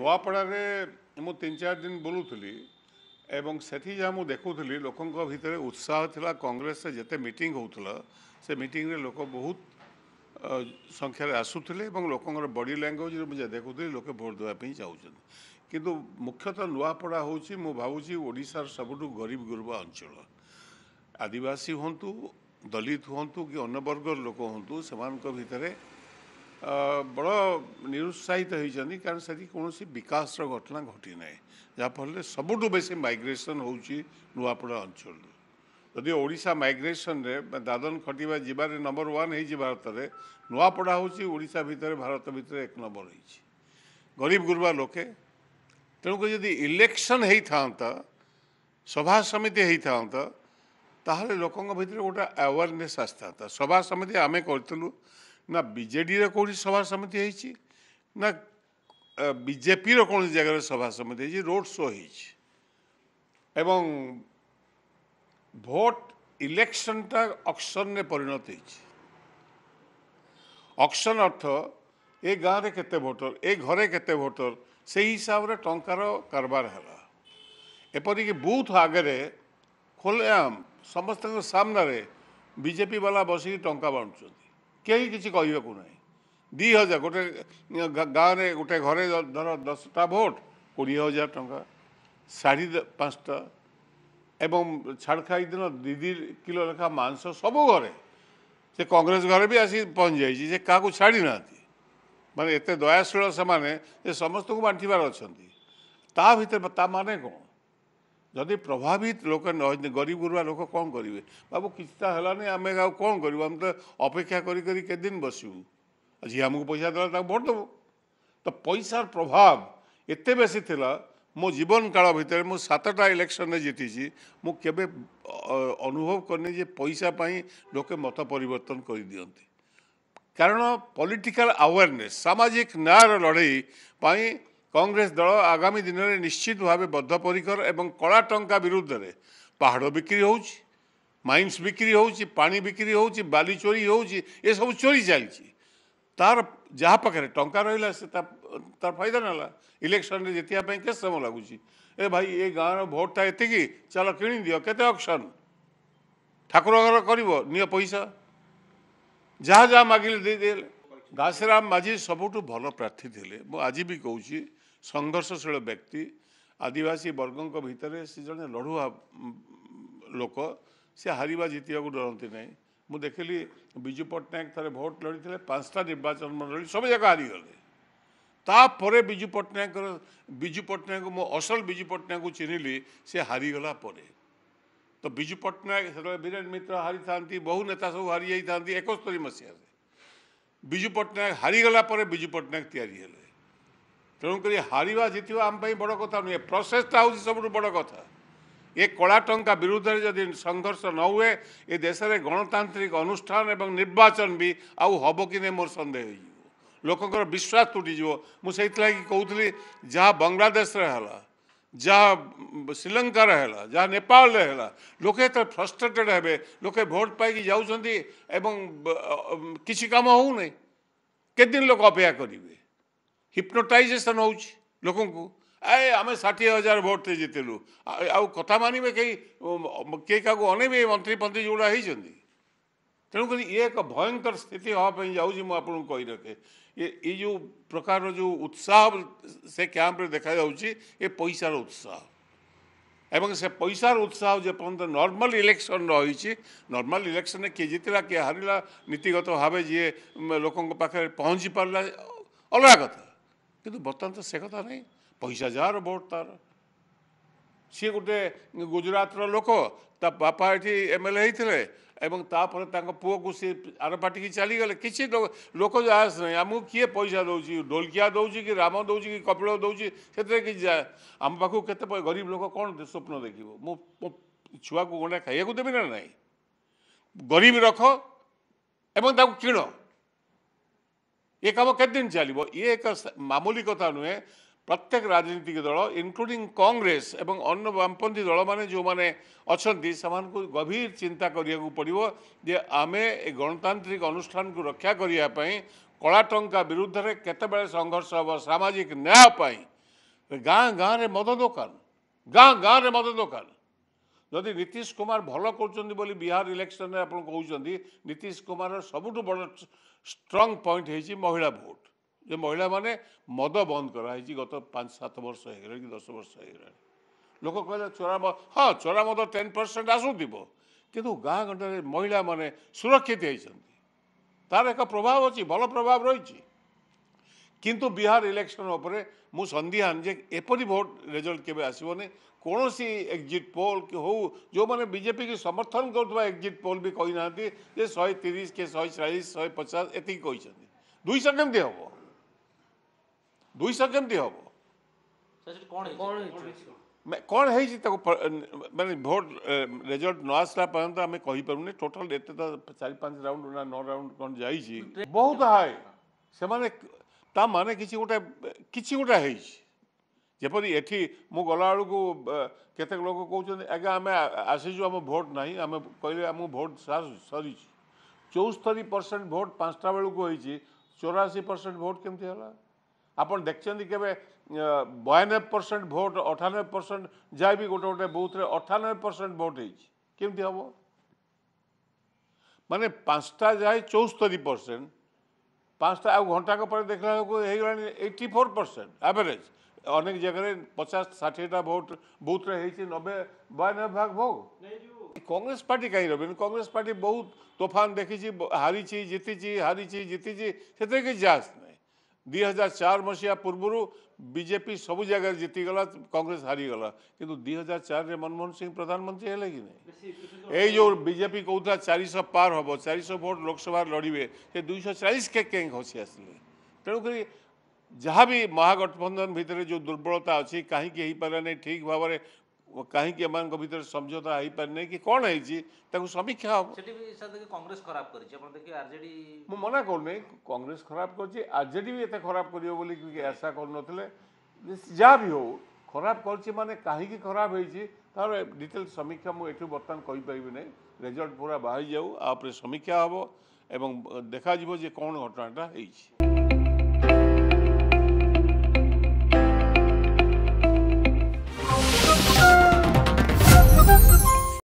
ନୂଆପଡ଼ାରେ ମୁଁ 3-4 ଦିନ ବୁଲୁଥିଲି ଏବଂ ସେଠି ଯାହା ମୁଁ ଦେଖୁଥିଲି ଲୋକଙ୍କ ଭିତରେ ଉତ୍ସାହ ଥିଲା। କଂଗ୍ରେସରେ ଯେତେ ମିଟିଂ ହେଉଥିଲା ସେ ମିଟିଂରେ ଲୋକ ବହୁତ ସଂଖ୍ୟାରେ ଆସୁଥିଲେ ଏବଂ ଲୋକଙ୍କର ବଡି ଲାଙ୍ଗୁଏଜରେ ମୁଁ ଯାହା ଦେଖୁଥିଲି ଲୋକେ ଭୋଟ ଦେବା ପାଇଁ ଚାହୁଁଛନ୍ତି। କିନ୍ତୁ ମୁଖ୍ୟତଃ ନୂଆପଡ଼ା ହେଉଛି ମୁଁ ଭାବୁଛି ଓଡ଼ିଶାର ସବୁଠୁ ଗରିବ ଗୁରୁବା ଅଞ୍ଚଳ। ଆଦିବାସୀ ହୁଅନ୍ତୁ, ଦଳିତ ହୁଅନ୍ତୁ କି ଅନ୍ୟ ବର୍ଗର ଲୋକ ହୁଅନ୍ତୁ, ସେମାନଙ୍କ ଭିତରେ ବଡ଼ ନିରୁତ୍ସାହିତ ହୋଇଛନ୍ତି କାରଣ ସେଠି କୌଣସି ବିକାଶର ଘଟଣା ଘଟି ନାହିଁ, ଯାହାଫଳରେ ସବୁଠୁ ବେଶୀ ମାଇଗ୍ରେସନ୍ ହେଉଛି ନୂଆପଡ଼ା ଅଞ୍ଚଳରୁ। ଯଦି ଓଡ଼ିଶା ମାଇଗ୍ରେସନ୍ରେ ଦାଦନ ଖଟିବା ଯିବାରେ ନମ୍ବର 1 ହେଇଛି ଭାରତରେ, ନୂଆପଡ଼ା ହେଉଛି ଓଡ଼ିଶା ଭିତରେ ଭାରତ ଭିତରେ 1 ନମ୍ବର ହେଇଛି। ଗରିବ ଗୁରୁବା ଲୋକେ, ତେଣୁକରି ଯଦି ଇଲେକ୍ସନ୍ ହେଇଥାନ୍ତା, ସଭା ସମିତି ହେଇଥାନ୍ତା, ତାହେଲେ ଲୋକଙ୍କ ଭିତରେ ଗୋଟେ ଆୱାରନେସ୍ ଆସିଥାନ୍ତା। ସଭା ସମିତି ଆମେ କରିଥିଲୁ ନା ବିଜେଡ଼ିର କୌଣସି ସଭା ସମିତି ହେଇଛି ନା ବିଜେପିର କୌଣସି ଜାଗାରେ ସଭା ସମିତି ହେଇଛି, ରୋଡ୍ ଶୋ ହେଇଛି। ଏବଂ ଭୋଟ ଇଲେକ୍ସନଟା ଅକ୍ସନରେ ପରିଣତ ହେଇଛି। ଅକ୍ସନ ଅର୍ଥ ଏ ଗାଁରେ କେତେ ଭୋଟର, ଏ ଘରେ କେତେ ଭୋଟର, ସେଇ ହିସାବରେ ଟଙ୍କାର କାରବାର ହେଲା। ଏପରିକି ବୁଥ ଆଗରେ ଖୋଲେଆମ ସମସ୍ତଙ୍କ ସାମ୍ନାରେ ବିଜେପି ବାଲା ବସିକି ଟଙ୍କା ବାଣ୍ଟୁଛନ୍ତି, କେହି କିଛି କହିବାକୁ ନାହିଁ। 2000 ଗୋଟେ ଗାଁରେ ଗୋଟେ ଘରେ ଧର 10ଟା ଭୋଟ, 20,000 ଟଙ୍କା, ଶାଢ଼ୀ 5ଟା ଏବଂ ଛାଡ଼ଖାଇ ଦିନ 2 କିଲୋ ଲେଖା ମାଂସ ସବୁ ଘରେ। ସେ କଂଗ୍ରେସ ଘରେ ବି ଆସି ପହଞ୍ଚି ଯାଇଛି, ସେ କାହାକୁ ଛାଡ଼ି ନାହାନ୍ତି। ମାନେ ଏତେ ଦୟାଶୀଳ ସେମାନେ ଯେ ସମସ୍ତଙ୍କୁ ବାଣ୍ଟିବାର ଅଛନ୍ତି। ତା ଭିତରେ ତା ମାନେ କ'ଣ? ଯଦି ପ୍ରଭାବିତ ଲୋକ ଗରିବ ଗୁରୁବା ଲୋକ କ'ଣ କରିବେ? ବାବୁ କିଛି ତ ହେଲାନି, ଆମେ ଆଉ କ'ଣ କରିବୁ? ଆମେ ତ ଅପେକ୍ଷା କରି କରି କେତେ ଦିନ ବସିବୁ? ଯିଏ ଆମକୁ ପଇସା ଦେଲା ତାକୁ ଭୋଟ ଦେବୁ। ତ ପଇସାର ପ୍ରଭାବ ଏତେ ବେଶୀ ଥିଲା। ମୋ ଜୀବନ କାଳ ଭିତରେ ମୁଁ 7ଟା ଇଲେକ୍ସନରେ ଜିତିଛି, ମୁଁ କେବେ ଅନୁଭବ କରିନି ଯେ ପଇସା ପାଇଁ ଲୋକେ ମତ ପରିବର୍ତ୍ତନ କରିଦିଅନ୍ତି। କାରଣ ପଲିଟିକାଲ ଆୱାରନେସ୍, ସାମାଜିକ ନ୍ୟାୟର ଲଢ଼େଇ ପାଇଁ କଂଗ୍ରେସ ଦଳ ଆଗାମୀ ଦିନରେ ନିଶ୍ଚିତ ଭାବେ ବଦ୍ଧପରିକର ଏବଂ କଳା ଟଙ୍କା ବିରୁଦ୍ଧରେ ପାହାଡ଼ ବିକ୍ରି ହେଉଛି, ମାଇନ୍ସ ବିକ୍ରି ହେଉଛି, ପାଣି ବିକ୍ରି ହେଉଛି, ବାଲି ଚୋରି ହେଉଛି, ଏସବୁ ଚୋରି ଚାଲିଛି। ତାର ଯାହା ପାଖରେ ଟଙ୍କା ରହିଲା ସେ ତାର ଫାଇଦା ନେଲା। ଇଲେକ୍ସନରେ ଜିତିବା ପାଇଁ କେତେ ସମୟ ଲାଗୁଛି? ଏ ଭାଇ ଏ ଗାଁର ଭୋଟଟା ଏତିକି, ଚାଲ କିଣିଦିଅ, କେତେ ଅକ୍ସନ, ଠାକୁର ଘର କରିବ, ନିଅ ପଇସା, ଯାହା ଯାହା ମାଗିଲେ ଦେଇଦେଲେ। ଘାସିରାମ ମାଝୀ ସବୁଠୁ ଭଲ ପ୍ରାର୍ଥୀ ଥିଲେ। ମୁଁ ଆଜି ବି କହୁଛି, ସଂଘର୍ଷଶୀଳ ବ୍ୟକ୍ତି, ଆଦିବାସୀ ବର୍ଗଙ୍କ ଭିତରେ ସେ ଜଣେ ଲଢ଼ୁଆ ଲୋକ, ସେ ହାରିବା ଜିତିବାକୁ ଡରନ୍ତି ନାହିଁ। ମୁଁ ଦେଖିଲି ବିଜୁ ପଟ୍ଟନାୟକ ଥରେ ଭୋଟ ଲଢ଼ିଥିଲେ, 5ଟା ନିର୍ବାଚନ ମଣ୍ଡଳୀ ସବୁ ଯାକ ହାରିଗଲେ। ତାପରେ ବିଜୁ ପଟ୍ଟନାୟକ ମୁଁ ଅସଲ ବିଜୁ ପଟ୍ଟନାୟକକୁ ଚିହ୍ନିଲି ସେ ହାରିଗଲା ପରେ। ତ ବିଜୁ ପଟ୍ଟନାୟକ ସେତେବେଳେ ବୀରେନ ମିତ୍ର ହାରିଥାନ୍ତି, ବହୁ ନେତା ସବୁ ହାରିଯାଇଥାନ୍ତି 71 ମସିହାରେ। ବିଜୁ ପଟ୍ଟନାୟକ ହାରିଗଲା ପରେ ବିଜୁ ପଟ୍ଟନାୟକ ତିଆରି ହେଲେ। ତେଣୁକରି ହାରିବା ଜିତିବା ଆମ ପାଇଁ ବଡ଼ କଥା ନୁହେଁ, ପ୍ରୋସେସଟା ହେଉଛି ସବୁଠୁ ବଡ଼ କଥା। ଏ କଳା ଟଙ୍କା ବିରୁଦ୍ଧରେ ଯଦି ସଂଘର୍ଷ ନ ହୁଏ, ଏ ଦେଶରେ ଗଣତାନ୍ତ୍ରିକ ଅନୁଷ୍ଠାନ ଏବଂ ନିର୍ବାଚନ ବି ଆଉ ହବ କି ନାହିଁ ମୋର ସନ୍ଦେହ ହେଇଯିବ। ଲୋକଙ୍କର ବିଶ୍ୱାସ ତୁଟିଯିବ। ମୁଁ ସେଇଥିଲାଗି କହୁଥିଲି, ଯାହା ବାଂଲାଦେଶରେ ହେଲା, ଯାହା ଶ୍ରୀଲଙ୍କାରେ ହେଲା, ଯାହା ନେପାଳରେ ହେଲା, ଲୋକେ ତ ଫ୍ରଷ୍ଟ୍ରେଟେଡ୍ ହେବେ। ଲୋକେ ଭୋଟ ପାଇକି ଯାଉଛନ୍ତି ଏବଂ କିଛି କାମ ହେଉନାହିଁ। କେତେଦିନ ଲୋକ ଅପେକ୍ଷା କରିବେ? ହିପ୍ନୋଟାଇଜେସନ୍ ହେଉଛି ଲୋକଙ୍କୁ। ଆମେ 60,000 ଭୋଟରେ ଜିତିଲୁ, ଆଉ କଥା ମାନିବେ କେହି? କିଏ କାହାକୁ ଅନେଇବେ? ମନ୍ତ୍ରୀ ଫନ୍ତ୍ରୀ ଯେଉଁଗୁଡ଼ା ହେଇଛନ୍ତି। ତେଣୁକରି ଇଏ ଏକ ଭୟଙ୍କର ସ୍ଥିତି ହେବା ପାଇଁ ଯାଉଛି। ମୁଁ ଆପଣଙ୍କୁ କହି ରଖେ, ଏ ଯେଉଁ ପ୍ରକାରର ଯେଉଁ ଉତ୍ସାହ ସେ କ୍ୟାମ୍ପରେ ଦେଖାଯାଉଛି, ଏ ପଇସାର ଉତ୍ସାହ। ଏବଂ ସେ ପଇସାର ଉତ୍ସାହ ଯେପର୍ଯ୍ୟନ୍ତ ନର୍ମାଲ ଇଲେକ୍ସନ୍ ରହିଛି, ନର୍ମାଲ ଇଲେକ୍ସନରେ କିଏ ଜିତିଲା କିଏ ହାରିଲା, ନୀତିଗତ ଭାବେ ଯିଏ ଲୋକଙ୍କ ପାଖରେ ପହଞ୍ଚି ପାରିଲା ଅଲଗା କଥା। କିନ୍ତୁ ବର୍ତ୍ତମାନ ତ ସେ କଥା ନାହିଁ। ପଇସା ଯାହାର ଭୋଟ ତାର। ସିଏ ଗୋଟେ ଗୁଜରାଟର ଲୋକ, ତା ବାପା ଏଠି MLA ହେଇଥିଲେ ଏବଂ ତାପରେ ତାଙ୍କ ପୁଅକୁ ସିଏ ଆର ପାଟିକି ଚାଲିଗଲେ। କିଛି ଲୋକ ଯାଆସ ନାହିଁ। ଆମକୁ କିଏ ପଇସା ଦେଉଛି? ଢୋଲକିଆ ଦେଉଛି କି ରାମ ଦେଉଛି କି କପିଳ ଦେଉଛି, ସେଥିରେ କିଛି ଯାଏ ଆମ ପାଖକୁ କେତେ ଗରିବ ଲୋକ କ'ଣ ସ୍ୱପ୍ନ ଦେଖିବ? ମୁଁ ମୋ ଛୁଆକୁ ଗଣ୍ଡା ଖାଇବାକୁ ଦେବି ନା ନାହିଁ? ଗରିବ ରଖ ଏବଂ ତାକୁ କିଣ। ଏ କାମ କେତେ ଦିନ ଚାଲିବ? ଇଏ ଏକ ମାମୁଲି କଥା ନୁହେଁ। ପ୍ରତ୍ୟେକ ରାଜନୈତିକ ଦଳ ଇନକ୍ଲୁଡ଼ିଂ କଂଗ୍ରେସ ଏବଂ ଅନ୍ୟ ବାମପନ୍ଥୀ ଦଳମାନେ ଯେଉଁମାନେ ଅଛନ୍ତି, ସେମାନଙ୍କୁ ଗଭୀର ଚିନ୍ତା କରିବାକୁ ପଡ଼ିବ ଯେ ଆମେ ଏ ଗଣତାନ୍ତ୍ରିକ ଅନୁଷ୍ଠାନକୁ ରକ୍ଷା କରିବା ପାଇଁ କଳା ଟଙ୍କା ବିରୁଦ୍ଧରେ କେତେବେଳେ ସଂଘର୍ଷ ହେବ, ସାମାଜିକ ନ୍ୟାୟ ପାଇଁ ଗାଁ ଗାଁରେ ମଦ ଦୋକାନ, ଗାଁ ଗାଁରେ ମଦ ଦୋକାନ। ଯଦି ନୀତିଶ କୁମାର ଭଲ କରୁଛନ୍ତି ବୋଲି ବିହାର ଇଲେକ୍ସନରେ ଆପଣ କହୁଛନ୍ତି, ନୀତିଶ କୁମାରର ସବୁଠୁ ବଡ଼ ଷ୍ଟ୍ରଙ୍ଗ ପଏଣ୍ଟ ହେଇଛି ମହିଳା ଭୋଟ। ଯେ ମହିଳାମାନେ ମଦ ବନ୍ଦ କରାହେଇଛି ଗତ 5-7 ବର୍ଷ ହେଇଗଲାଣି କି 10 ବର୍ଷ ହେଇଗଲାଣି। ଲୋକ କହିଲେ ଚୋରା ମଦ, ହଁ ଚୋରା ମଦ 10% ଆସୁଥିବ, କିନ୍ତୁ ଗାଁ ଗଣ୍ଡାରେ ମହିଳାମାନେ ସୁରକ୍ଷିତ ହେଇଛନ୍ତି। ତାର ଏକ ପ୍ରଭାବ ଅଛି, ଭଲ ପ୍ରଭାବ ରହିଛି। କିନ୍ତୁ ବିହାର ଇଲେକ୍ସନ ଉପରେ ମୁଁ ସନ୍ଦିହାନ ଯେ ଏପରି ଭୋଟ ରେଜଲ୍ଟ କେବେ ଆସିବନି। କୌଣସି ଏକ୍ଜିଟ୍ ପୋଲ୍ ହଉ, ଯେଉଁମାନେ ବିଜେପି କି ସମର୍ଥନ କରୁଥିବା ଏକ୍ଜିଟ୍ ପୋଲ୍ ବି କହିନାହାନ୍ତି ଯେ 130 କି 140 150 ଏତିକି କହିଛନ୍ତି। 200 କେମିତି ହେବ? 200 କେମିତି ହେବ? କ'ଣ ହେଇଛି ତାକୁ ମାନେ ଭୋଟ ରେଜଲ୍ଟ ନ ଆସିଲା ପର୍ଯ୍ୟନ୍ତ ଆମେ କହିପାରୁନି। ଟୋଟାଲ ଏତେ ତ 4-5 ରାଉଣ୍ଡ ନା 9 ରାଉଣ୍ଡ କ'ଣ ଯାଇଛି, ବହୁତ ହାଇ। ସେମାନେ ତା ମାନେ କିଛି ଗୋଟେ ହେଇଛି। ଯେପରି ଏଠି ମୁଁ ଗଲାବେଳକୁ କେତେକ ଲୋକ କହୁଛନ୍ତି ଆଜ୍ଞା ଆମେ ଆସିଛୁ, ଆମ ଭୋଟ ନାହିଁ। ଆମେ କହିଲେ ଆମକୁ ଭୋଟ ସରିଛି। 74% ଭୋଟ 5ଟା ବେଳକୁ ହେଇଛି, 84% ଭୋଟ କେମିତି ହେଲା? ଆପଣ ଦେଖିଛନ୍ତି କେବେ 92% ଭୋଟ 98% ଯାଏ ବି ଗୋଟେ ଗୋଟେ ବୁଥରେ 98% ଭୋଟ ହେଇଛି? କେମିତି ହେବ? ମାନେ 5ଟା ଯାଏ 74%, 5ଟା ଆଉ ଘଣ୍ଟାକ ପରେ ଦେଖିଲା ବେଳକୁ ହେଇଗଲାଣି 84% ଆଭରେଜ। ଅନେକ ଜାଗାରେ 50-60ଟା ଭୋଟ ବୁଥରେ ହେଇଛି 90-92% ଭୋଟ। କଂଗ୍ରେସ ପାର୍ଟି କାହିଁ ରହିବେନି? କଂଗ୍ରେସ ପାର୍ଟି ବହୁତ ତୋଫାନ ଦେଖିଛି, ହାରିଛି ଜିତିଛି, ହାରିଛି ଜିତିଛି, ସେଥିରେ କିଛି ଯାସ ନାହିଁ। 2004 ମସିହା ପୂର୍ବରୁ ବିଜେପି ସବୁ ଜାଗାରେ ଜିତିଗଲା, କଂଗ୍ରେସ ହାରିଗଲା। କିନ୍ତୁ 2004ରେ ମନମୋହନ ସିଂ ପ୍ରଧାନମନ୍ତ୍ରୀ ହେଲେ କି ନାହିଁ? ଏଇ ଯେଉଁ ବିଜେପି କହୁଥିଲା 400 ପାର ହେବ, 400 ଭୋଟ ଲୋକସଭାରେ ଲଢ଼ିବେ, ସେ 240 କେଁ ଖସି ଆସିଲେ। ତେଣୁକରି ଯାହା ବି ମହାଗଠବନ୍ଧନ ଭିତରେ ଯେଉଁ ଦୁର୍ବଳତା ଅଛି, କାହିଁକି ହେଇପାରିଲା ନାହିଁ ଠିକ୍ ଭାବରେ, କାହିଁକି ଏମାନଙ୍କ ଭିତରେ ସମଝୋତା ହେଇପାରିନାହିଁ କି କ'ଣ ହେଇଛି, ତାକୁ ସମୀକ୍ଷା ହେବ। କଂଗ୍ରେସ ଖରାପ କରିଛି, ଆପଣ ଦେଖିବେ ଆରଜେଡି। ମୁଁ ମନା କରୁନି କଂଗ୍ରେସ ଖରାପ କରିଛି, ଆରଜେଡି ବି ଏତେ ଖରାପ କରିବ ବୋଲି ଆଶା କରୁନଥିଲେ। ଯାହା ବି ହଉ, ଖରାପ କରିଛି ମାନେ କାହିଁକି ଖରାପ ହେଇଛି ତାର ଡିଟେଲ ସମୀକ୍ଷା ମୁଁ ଏଠୁ ବର୍ତ୍ତମାନ କହିପାରିବି ନାହିଁ। ରେଜଲ୍ଟ ପୁରା ବାହାରିଯାଉ, ଆ ଉପରେ ସମୀକ୍ଷା ହେବ ଏବଂ ଦେଖାଯିବ ଯେ କ'ଣ ଘଟଣାଟା ହେଇଛି।